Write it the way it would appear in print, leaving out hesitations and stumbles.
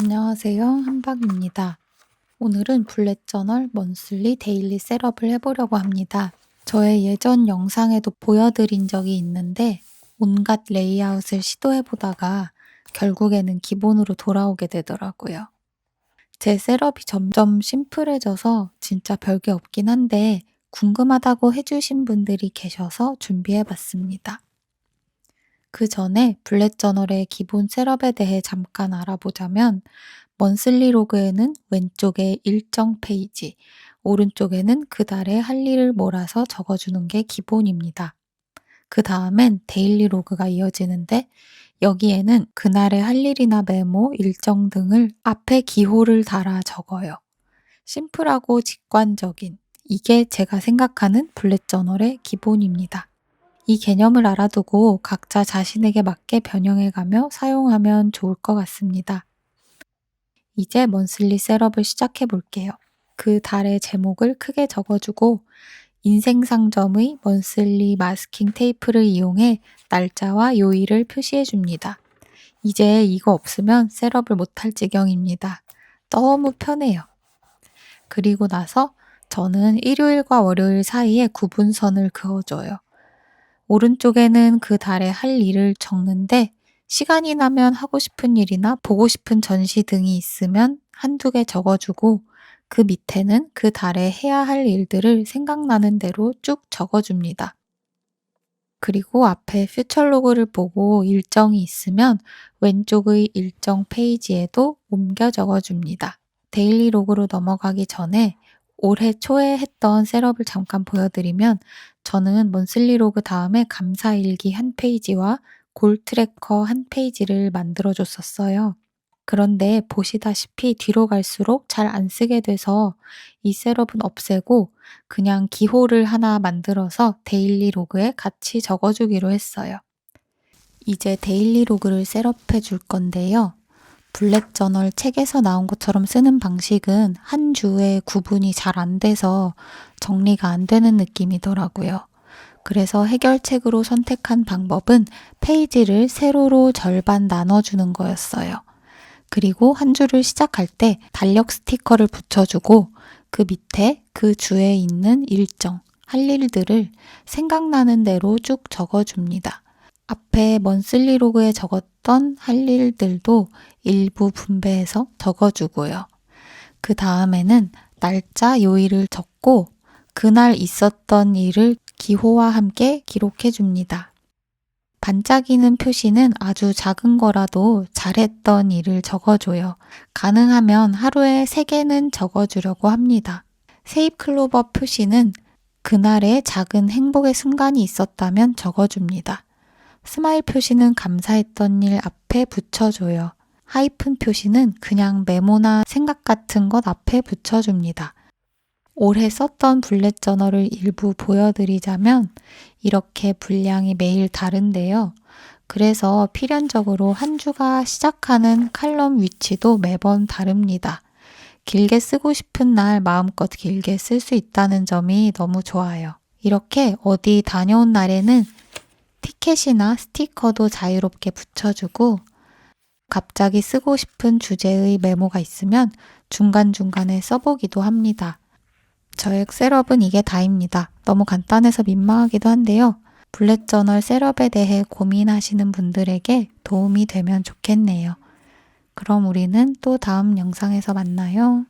안녕하세요. 한박입니다. 오늘은 블랙저널 먼슬리 데일리 셋업을 해보려고 합니다. 저의 예전 영상에도 보여드린 적이 있는데 온갖 레이아웃을 시도해보다가 결국에는 기본으로 돌아오게 되더라고요. 제 셋업이 점점 심플해져서 진짜 별게 없긴 한데 궁금하다고 해주신 분들이 계셔서 준비해봤습니다. 그 전에 블랙저널의 기본 셋업에 대해 잠깐 알아보자면 먼슬리 로그에는 왼쪽에 일정 페이지, 오른쪽에는 그 달의 할 일을 몰아서 적어주는 게 기본입니다. 그 다음엔 데일리 로그가 이어지는데 여기에는 그날의 할 일이나 메모, 일정 등을 앞에 기호를 달아 적어요. 심플하고 직관적인, 이게 제가 생각하는 블랙저널의 기본입니다. 이 개념을 알아두고 각자 자신에게 맞게 변형해가며 사용하면 좋을 것 같습니다. 이제 먼슬리 셋업을 시작해 볼게요. 그 달의 제목을 크게 적어주고 인생 상점의 먼슬리 마스킹 테이프를 이용해 날짜와 요일을 표시해 줍니다. 이제 이거 없으면 셋업을 못할 지경입니다. 너무 편해요. 그리고 나서 저는 일요일과 월요일 사이에 구분선을 그어줘요. 오른쪽에는 그 달에 할 일을 적는데 시간이 나면 하고 싶은 일이나 보고 싶은 전시 등이 있으면 한두 개 적어주고 그 밑에는 그 달에 해야 할 일들을 생각나는 대로 쭉 적어줍니다. 그리고 앞에 퓨처 로그를 보고 일정이 있으면 왼쪽의 일정 페이지에도 옮겨 적어줍니다. 데일리 로그로 넘어가기 전에 올해 초에 했던 셋업을 잠깐 보여드리면 저는 먼슬리 로그 다음에 감사일기 한 페이지와 골 트래커 한 페이지를 만들어줬었어요. 그런데 보시다시피 뒤로 갈수록 잘 안 쓰게 돼서 이 셋업은 없애고 그냥 기호를 하나 만들어서 데일리 로그에 같이 적어주기로 했어요. 이제 데일리 로그를 셋업해 줄 건데요. 블랙저널 책에서 나온 것처럼 쓰는 방식은 한 주에 구분이 잘 안 돼서 정리가 안 되는 느낌이더라고요. 그래서 해결책으로 선택한 방법은 페이지를 세로로 절반 나눠주는 거였어요. 그리고 한 주를 시작할 때 달력 스티커를 붙여주고 그 밑에 그 주에 있는 일정, 할 일들을 생각나는 대로 쭉 적어줍니다. 앞에 먼슬리 로그에 적었던 할 일들도 일부 분배해서 적어주고요. 그 다음에는 날짜 요일을 적고 그날 있었던 일을 기호와 함께 기록해줍니다. 반짝이는 표시는 아주 작은 거라도 잘했던 일을 적어줘요. 가능하면 하루에 3개는 적어주려고 합니다. 세잎 클로버 표시는 그날의 작은 행복의 순간이 있었다면 적어줍니다. 스마일 표시는 감사했던 일 앞에 붙여줘요. 하이픈 표시는 그냥 메모나 생각 같은 것 앞에 붙여줍니다. 올해 썼던 블랙 저널을 일부 보여드리자면 이렇게 분량이 매일 다른데요. 그래서 필연적으로 한 주가 시작하는 칼럼 위치도 매번 다릅니다. 길게 쓰고 싶은 날 마음껏 길게 쓸 수 있다는 점이 너무 좋아요. 이렇게 어디 다녀온 날에는 티켓이나 스티커도 자유롭게 붙여주고 갑자기 쓰고 싶은 주제의 메모가 있으면 중간중간에 써보기도 합니다. 저의 셋업은 이게 다입니다. 너무 간단해서 민망하기도 한데요. 블랙저널 셋업에 대해 고민하시는 분들에게 도움이 되면 좋겠네요. 그럼 우리는 또 다음 영상에서 만나요.